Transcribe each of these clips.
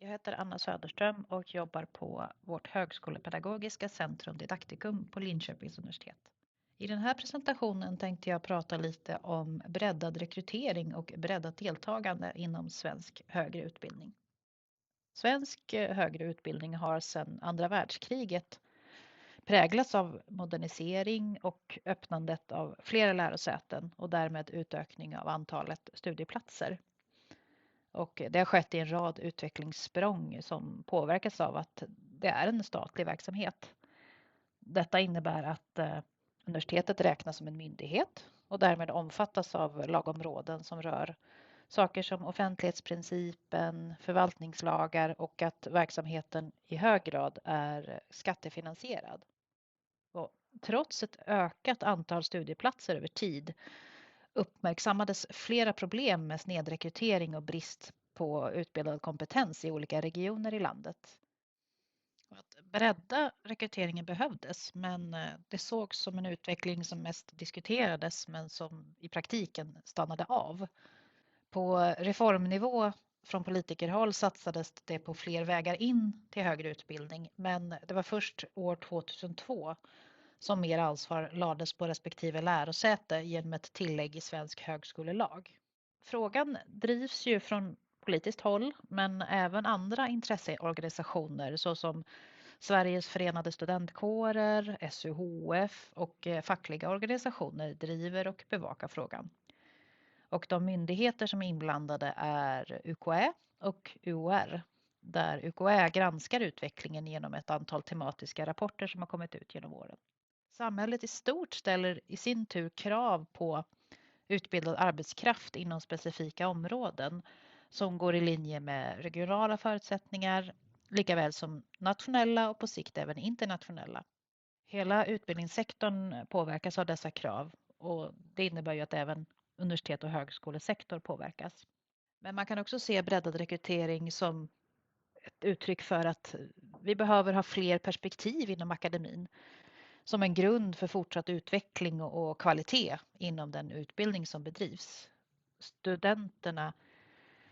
Jag heter Anna Söderström och jobbar på vårt högskolepedagogiska centrum Didaktikum på Linköpings universitet. I den här presentationen tänkte jag prata lite om breddad rekrytering och breddat deltagande inom svensk högre utbildning. Svensk högre utbildning har sedan andra världskriget präglats av modernisering och öppnandet av flera lärosäten och därmed utökning av antalet studieplatser. Och det har skett i en rad utvecklingssprång som påverkas av att det är en statlig verksamhet. Detta innebär att universitetet räknas som en myndighet och därmed omfattas av lagområden som rör saker som offentlighetsprincipen, förvaltningslagar och att verksamheten i hög grad är skattefinansierad. Och trots ett ökat antal studieplatser över tid uppmärksammades flera problem med snedrekrytering och brist på utbildad kompetens i olika regioner i landet. Och att bredda rekryteringen behövdes, men det sågs som en utveckling som mest diskuterades men som i praktiken stannade av. På reformnivå från politikerhåll satsades det på fler vägar in till högre utbildning, men det var först år 2002 som mer ansvar lades på respektive lärosäte genom ett tillägg i svensk högskolelag. Frågan drivs ju från politiskt håll, men även andra intresseorganisationer såsom Sveriges förenade studentkårer, SUHF och fackliga organisationer driver och bevakar frågan. Och de myndigheter som är inblandade är UKÄ och UHR, där UKÄ granskar utvecklingen genom ett antal tematiska rapporter som har kommit ut genom åren. Samhället i stort ställer i sin tur krav på utbildad arbetskraft inom specifika områden som går i linje med regionala förutsättningar, likaväl som nationella och på sikt även internationella. Hela utbildningssektorn påverkas av dessa krav och det innebär ju att även universitet och högskolesektor påverkas. Men man kan också se breddad rekrytering som ett uttryck för att vi behöver ha fler perspektiv inom akademin som en grund för fortsatt utveckling och kvalitet inom den utbildning som bedrivs. Studenterna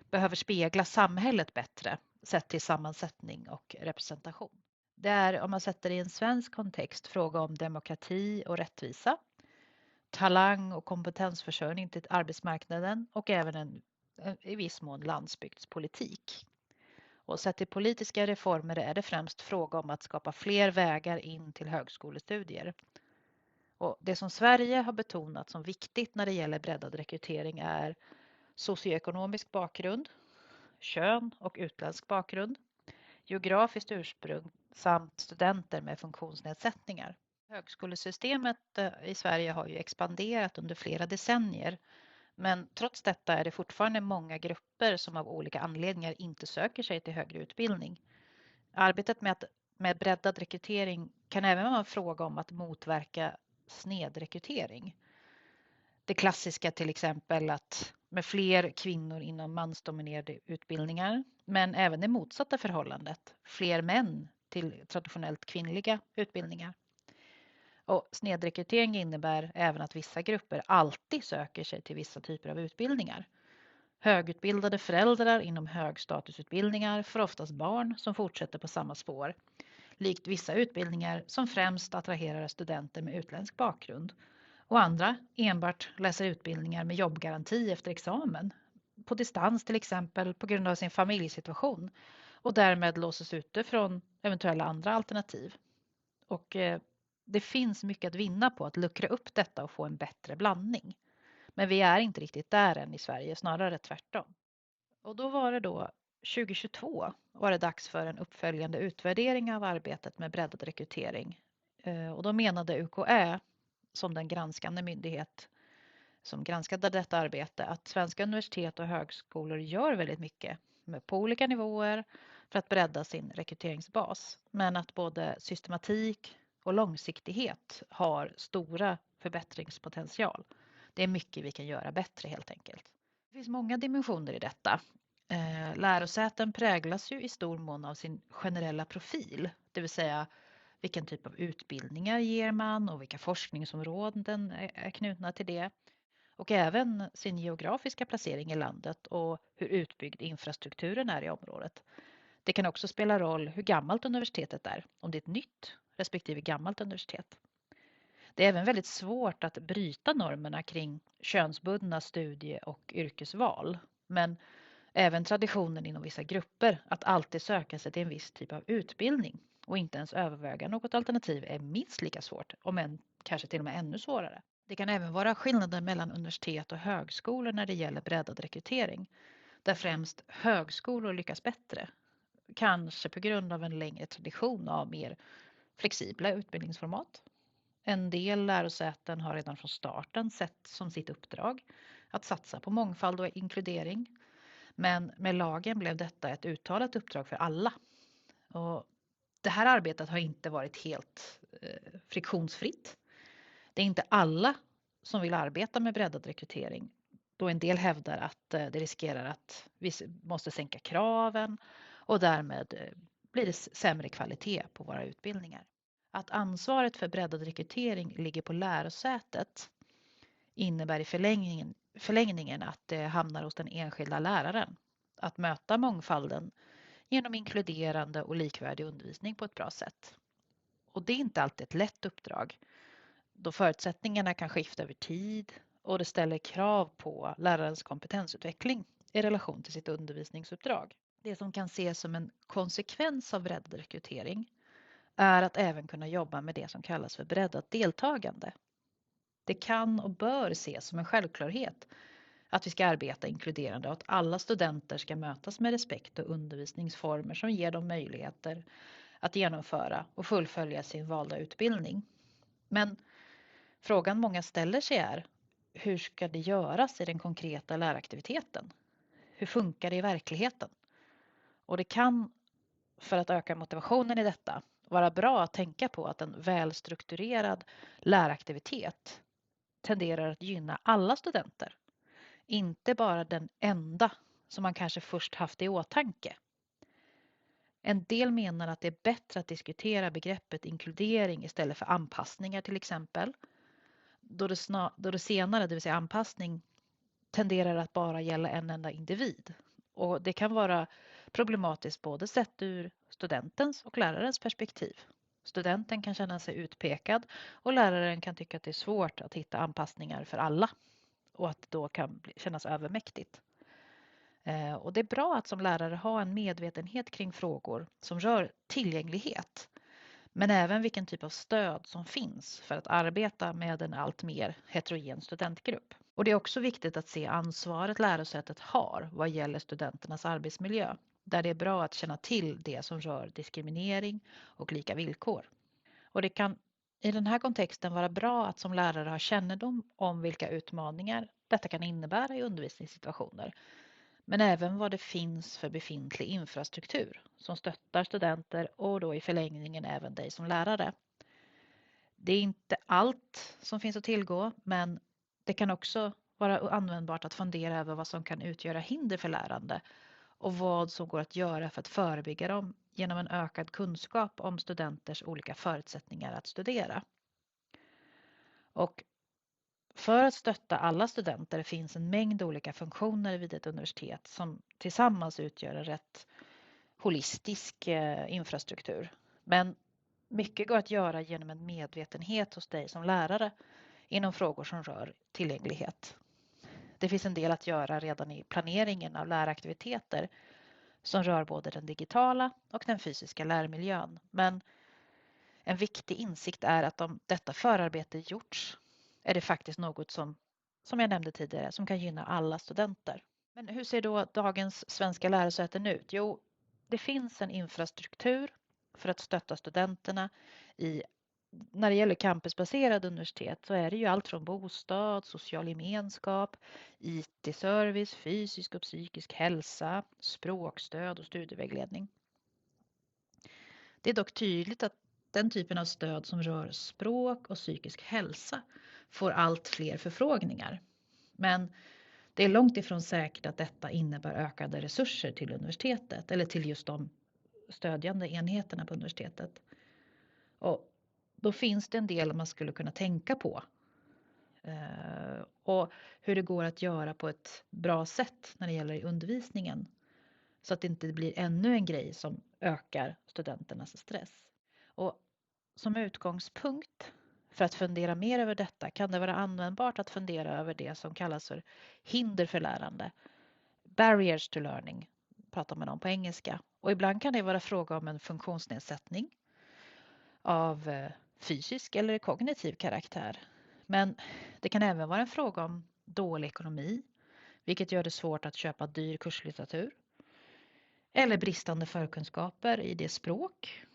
behöver spegla samhället bättre sett till sammansättning och representation. Det är, om man sätter det i en svensk kontext, fråga om demokrati och rättvisa, talang och kompetensförsörjning till arbetsmarknaden och även en i viss mån landsbygdspolitik. Och sett till politiska reformer är det främst fråga om att skapa fler vägar in till högskolestudier. Och det som Sverige har betonat som viktigt när det gäller breddad rekrytering är socioekonomisk bakgrund, kön och utländsk bakgrund, geografiskt ursprung samt studenter med funktionsnedsättningar. Högskolesystemet i Sverige har ju expanderat under flera decennier, men trots detta är det fortfarande många grupper som av olika anledningar inte söker sig till högre utbildning. Arbetet med breddad rekrytering kan även vara en fråga om att motverka snedrekrytering. Det klassiska till exempel att med fler kvinnor inom mansdominerade utbildningar, men även det motsatta förhållandet, fler män till traditionellt kvinnliga utbildningar. Och snedrekrytering innebär även att vissa grupper alltid söker sig till vissa typer av utbildningar. Högutbildade föräldrar inom högstatusutbildningar får oftast barn som fortsätter på samma spår, likt vissa utbildningar som främst attraherar studenter med utländsk bakgrund och andra enbart läser utbildningar med jobbgaranti efter examen, på distans till exempel på grund av sin familjesituation och därmed låses ute från eventuella andra alternativ. Och det finns mycket att vinna på att luckra upp detta och få en bättre blandning. Men vi är inte riktigt där än i Sverige, snarare tvärtom. Och då var det 2022 var det dags för en uppföljande utvärdering av arbetet med breddad rekrytering. Och då menade UKÄ som den granskande myndighet som granskade detta arbete att svenska universitet och högskolor gör väldigt mycket på olika nivåer för att bredda sin rekryteringsbas. Men att både systematik och långsiktighet har stora förbättringspotential. Det är mycket vi kan göra bättre helt enkelt. Det finns många dimensioner i detta. Lärosäten präglas ju i stor mån av sin generella profil, det vill säga vilken typ av utbildningar ger man och vilka forskningsområden är knutna till det. Och även sin geografiska placering i landet och hur utbyggd infrastrukturen är i området. Det kan också spela roll hur gammalt universitetet är, om det är ett nytt respektive gammalt universitet. Det är även väldigt svårt att bryta normerna kring könsbundna studie- och yrkesval, men även traditionen inom vissa grupper att alltid söka sig till en viss typ av utbildning och inte ens överväga något alternativ är minst lika svårt, om än kanske till och med ännu svårare. Det kan även vara skillnader mellan universitet och högskolor när det gäller breddad rekrytering, där främst högskolor lyckas bättre, kanske på grund av en längre tradition av mer flexibla utbildningsformat. En del lärosäten har redan från starten sett som sitt uppdrag att satsa på mångfald och inkludering. Men med lagen blev detta ett uttalat uppdrag för alla. Och det här arbetet har inte varit helt friktionsfritt. Det är inte alla som vill arbeta med breddad rekrytering, då en del hävdar att det riskerar att vi måste sänka kraven och därmed blir det sämre kvalitet på våra utbildningar. Att ansvaret för breddad rekrytering ligger på lärosätet innebär i förlängningen att det hamnar hos den enskilda läraren att möta mångfalden genom inkluderande och likvärdig undervisning på ett bra sätt. Och det är inte alltid ett lätt uppdrag, då förutsättningarna kan skifta över tid och det ställer krav på lärarens kompetensutveckling i relation till sitt undervisningsuppdrag. Det som kan ses som en konsekvens av breddad rekrytering är att även kunna jobba med det som kallas för breddat deltagande. Det kan och bör ses som en självklarhet att vi ska arbeta inkluderande och att alla studenter ska mötas med respekt och undervisningsformer som ger dem möjligheter att genomföra och fullfölja sin valda utbildning. Men frågan många ställer sig är, hur ska det göras i den konkreta läraktiviteten? Hur funkar det i verkligheten? Och det kan, för att öka motivationen i detta, vara bra att tänka på att en välstrukturerad läraktivitet tenderar att gynna alla studenter. Inte bara den enda som man kanske först haft i åtanke. En del menar att det är bättre att diskutera begreppet inkludering istället för anpassningar till exempel. Då det senare, det vill säga anpassning, tenderar att bara gälla en enda individ. Och det kan vara problematiskt både sett ur studentens och lärarens perspektiv. Studenten kan känna sig utpekad och läraren kan tycka att det är svårt att hitta anpassningar för alla och att det då kan kännas övermäktigt. Och det är bra att som lärare ha en medvetenhet kring frågor som rör tillgänglighet, men även vilken typ av stöd som finns för att arbeta med en allt mer heterogen studentgrupp. Och det är också viktigt att se ansvaret lärosätet har vad gäller studenternas arbetsmiljö, där det är bra att känna till det som rör diskriminering och lika villkor. Och det kan i den här kontexten vara bra att som lärare ha kännedom om vilka utmaningar detta kan innebära i undervisningssituationer, men även vad det finns för befintlig infrastruktur som stöttar studenter och då i förlängningen även dig som lärare. Det är inte allt som finns att tillgå, men det kan också vara användbart att fundera över vad som kan utgöra hinder för lärande och vad som går att göra för att förebygga dem genom en ökad kunskap om studenters olika förutsättningar att studera. Och för att stötta alla studenter finns en mängd olika funktioner vid ett universitet som tillsammans utgör en rätt holistisk infrastruktur. Men mycket går att göra genom en medvetenhet hos dig som lärare inom frågor som rör tillgänglighet. Det finns en del att göra redan i planeringen av läraktiviteter som rör både den digitala och den fysiska lärmiljön. Men en viktig insikt är att om detta förarbete gjorts är det faktiskt något som jag nämnde tidigare, som kan gynna alla studenter. Men hur ser då dagens svenska lärosäten ut? Jo, det finns en infrastruktur för att stötta studenterna när det gäller campusbaserade universitet så är det ju allt från bostad, social gemenskap, IT-service, fysisk och psykisk hälsa, språkstöd och studievägledning. Det är dock tydligt att den typen av stöd som rör språk och psykisk hälsa får allt fler förfrågningar. Men det är långt ifrån säkert att detta innebär ökade resurser till universitetet eller till just de stödjande enheterna på universitetet. Och då finns det en del man skulle kunna tänka på. Och hur det går att göra på ett bra sätt när det gäller undervisningen. så att det inte blir ännu en grej som ökar studenternas stress. Och som utgångspunkt för att fundera mer över detta kan det vara användbart att fundera över det som kallas för hinder för lärande. Barriers to learning pratar man om på engelska. Och ibland kan det vara fråga om en funktionsnedsättning av fysisk eller kognitiv karaktär. Men det kan även vara en fråga om dålig ekonomi, vilket gör det svårt att köpa dyr kurslitteratur. Eller bristande förkunskaper i det språk,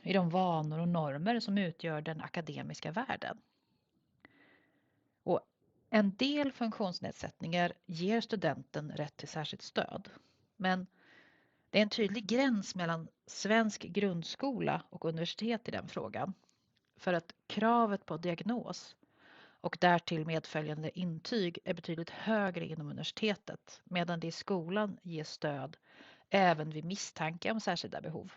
i de vanor och normer som utgör den akademiska världen. Och en del funktionsnedsättningar ger studenten rätt till särskilt stöd. Men det är en tydlig gräns mellan svensk grundskola och universitet i den frågan. För att kravet på diagnos och därtill medföljande intyg är betydligt högre inom universitetet, medan det i skolan ges stöd även vid misstanke om särskilda behov.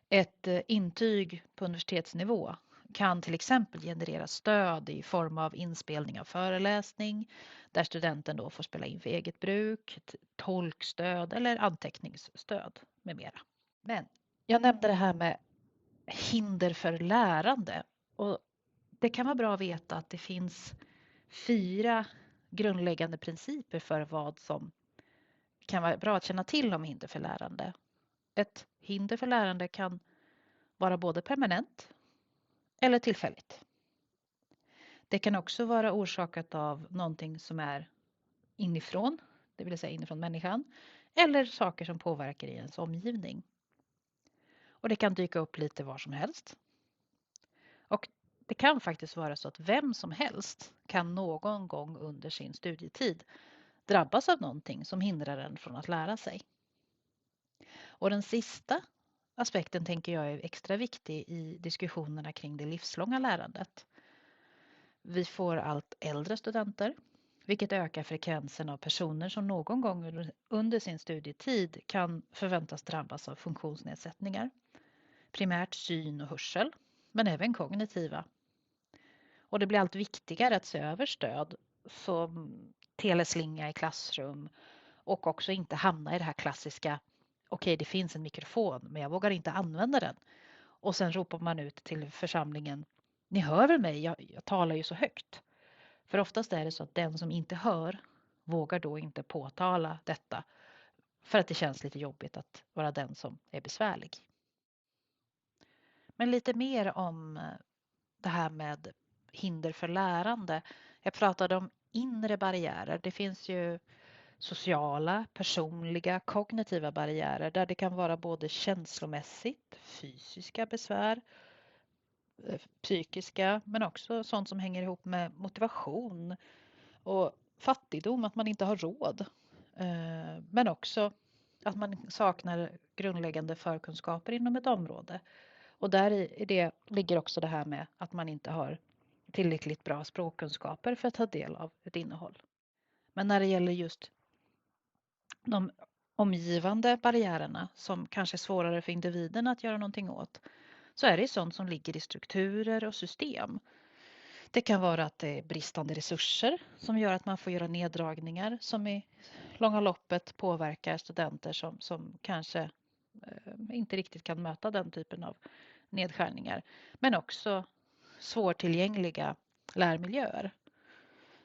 Ett intyg på universitetsnivå kan till exempel generera stöd i form av inspelning av föreläsning, där studenten då får spela in för eget bruk, tolkstöd eller anteckningsstöd med mera. Men jag nämnde det här med hinder för lärande, och det kan vara bra att veta att det finns 4 grundläggande principer för vad som kan vara bra att känna till om hinder för lärande. Ett hinder för lärande kan vara både permanent eller tillfälligt. Det kan också vara orsakat av någonting som är inifrån, det vill säga inifrån människan, eller saker som påverkar i ens omgivning. Och det kan dyka upp lite var som helst. Och det kan faktiskt vara så att vem som helst kan någon gång under sin studietid drabbas av någonting som hindrar en från att lära sig. Och den sista aspekten tänker jag är extra viktig i diskussionerna kring det livslånga lärandet. Vi får allt äldre studenter, vilket ökar frekvensen av personer som någon gång under sin studietid kan förväntas drabbas av funktionsnedsättningar. Primärt syn och hörsel, men även kognitiva. Och det blir allt viktigare att se över stöd som teleslinga i klassrum och också inte hamna i det här klassiska: okej, det finns en mikrofon men jag vågar inte använda den. Och sen ropar man ut till församlingen: ni hör väl mig, jag talar ju så högt. För oftast är det så att den som inte hör vågar då inte påtala detta, för att det känns lite jobbigt att vara den som är besvärlig. Men lite mer om det här med hinder för lärande. Jag pratade om inre barriärer. Det finns ju sociala, personliga, kognitiva barriärer där det kan vara både känslomässigt, fysiska besvär, psykiska, men också sånt som hänger ihop med motivation och fattigdom, att man inte har råd. Men också att man saknar grundläggande förkunskaper inom ett område. Och där i det ligger också det här med att man inte har tillräckligt bra språkkunskaper för att ta del av ett innehåll. Men när det gäller just de omgivande barriärerna som kanske är svårare för individen att göra någonting åt, så är det sånt som ligger i strukturer och system. Det kan vara att det är bristande resurser som gör att man får göra neddragningar som i långa loppet påverkar studenter som kanske inte riktigt kan möta den typen av nedskärningar. Men också svårtillgängliga lärmiljöer.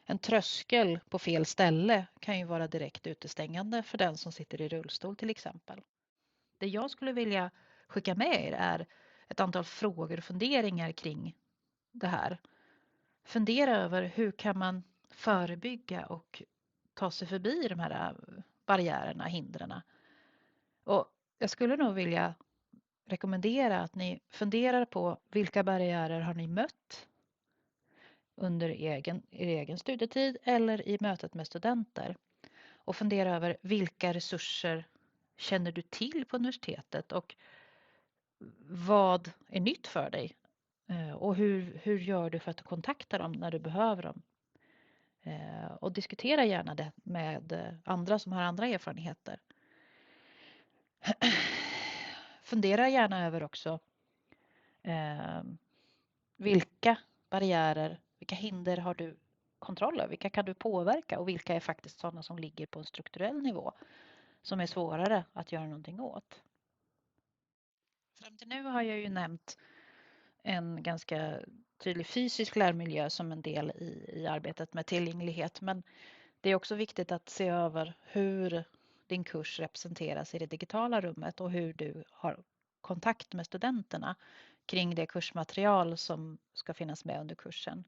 En tröskel på fel ställe kan ju vara direkt utestängande för den som sitter i rullstol till exempel. Det jag skulle vilja skicka med er är ett antal frågor och funderingar kring det här. Fundera över hur kan man förebygga och ta sig förbi de här barriärerna, hindren. Och jag skulle nog vilja rekommendera att ni funderar på vilka barriärer har ni mött under er egen studietid eller i mötet med studenter. Och fundera över vilka resurser känner du till på universitetet och vad är nytt för dig? Och hur gör du för att kontakta dem när du behöver dem? Och diskutera gärna det med andra som har andra erfarenheter. Fundera gärna över också vilka barriärer, vilka hinder har du kontroll över? Vilka kan du påverka och vilka är faktiskt sådana som ligger på en strukturell nivå? som är svårare att göra någonting åt. Fram till nu har jag ju nämnt en ganska tydlig fysisk lärmiljö som en del i arbetet med tillgänglighet, men det är också viktigt att se över hur din kurs representeras i det digitala rummet och hur du har kontakt med studenterna kring det kursmaterial som ska finnas med under kursen.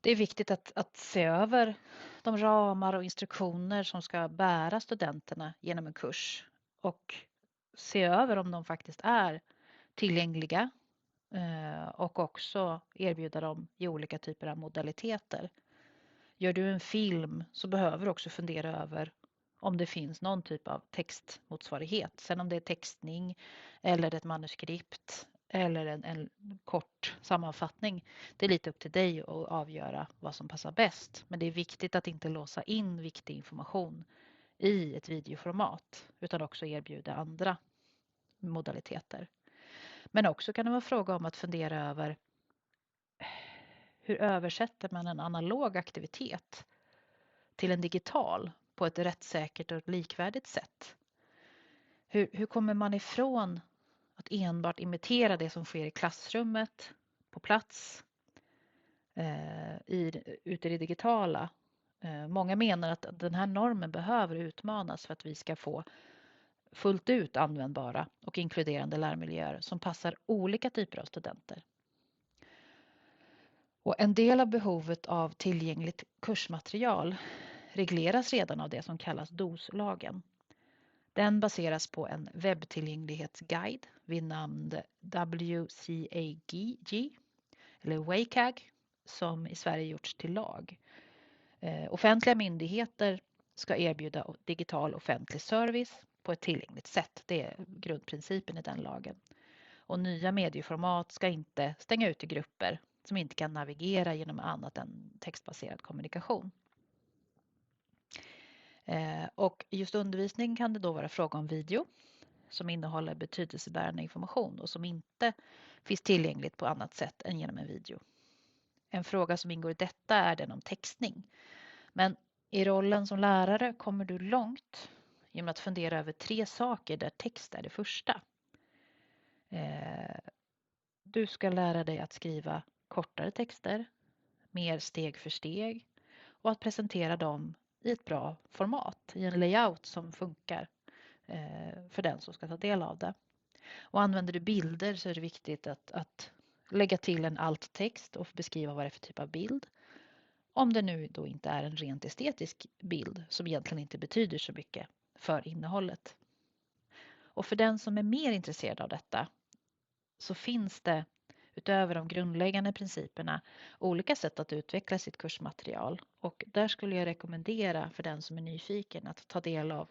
Det är viktigt att se över de ramar och instruktioner som ska bära studenterna genom en kurs och se över om de faktiskt är tillgängliga och också erbjuda dem i olika typer av modaliteter. Gör du en film så behöver du också fundera över om det finns någon typ av textmotsvarighet. Sen om det är textning eller ett manuskript eller en kort sammanfattning. Det är lite upp till dig att avgöra vad som passar bäst. Men det är viktigt att inte låsa in viktig information i ett videoformat utan också erbjuda andra modaliteter. Men också kan det vara fråga om att fundera över hur översätter man en analog aktivitet till en digital på ett rättssäkert och likvärdigt sätt? Hur kommer man ifrån att enbart imitera det som sker i klassrummet, på plats, ute i det digitala? Många menar att den här normen behöver utmanas för att vi ska få fullt ut användbara och inkluderande lärmiljöer som passar olika typer av studenter. Och en del av behovet av tillgängligt kursmaterial regleras redan av det som kallas DOS-lagen. Den baseras på en webbtillgänglighetsguide vid namn WCAG eller WCAG som i Sverige gjorts till lag. Offentliga myndigheter ska erbjuda digital offentlig service på ett tillgängligt sätt. Det är grundprincipen i den lagen. Och nya medieformat ska inte stänga ute grupper som inte kan navigera genom annat än textbaserad kommunikation. Och just undervisning kan det då vara fråga om video som innehåller betydelsebärande information och som inte finns tillgängligt på annat sätt än genom en video. En fråga som ingår i detta är den om textning. Men i rollen som lärare kommer du långt genom att fundera över 3 saker där text är det första. Du ska lära dig att skriva kortare texter, mer steg för steg och att presentera dem i ett bra format, i en layout som funkar för den som ska ta del av det. Och använder du bilder så är det viktigt att lägga till en alt-text och beskriva vad det är för typ av bild. Om det nu då inte är en rent estetisk bild som egentligen inte betyder så mycket för innehållet. Och för den som är mer intresserad av detta så finns det utöver de grundläggande principerna olika sätt att utveckla sitt kursmaterial. Och där skulle jag rekommendera för den som är nyfiken att ta del av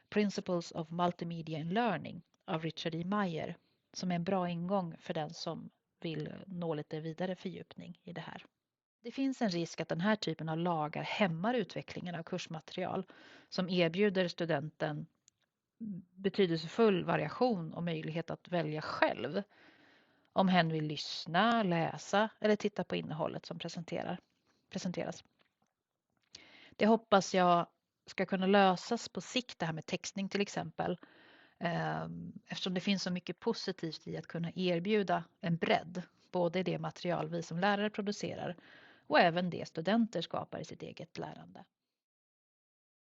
Principles of Multimedia in Learning av Richard E. Meyer som är en bra ingång för den som vill nå lite vidare fördjupning i det här. Det finns en risk att den här typen av lagar hämmar utvecklingen av kursmaterial som erbjuder studenten betydelsefull variation och möjlighet att välja själv om hen vill lyssna, läsa eller titta på innehållet som presenteras. Det hoppas jag ska kunna lösas på sikt, det här med textning till exempel, eftersom det finns så mycket positivt i att kunna erbjuda en bredd, både i det material vi som lärare producerar och även det studenter skapar i sitt eget lärande.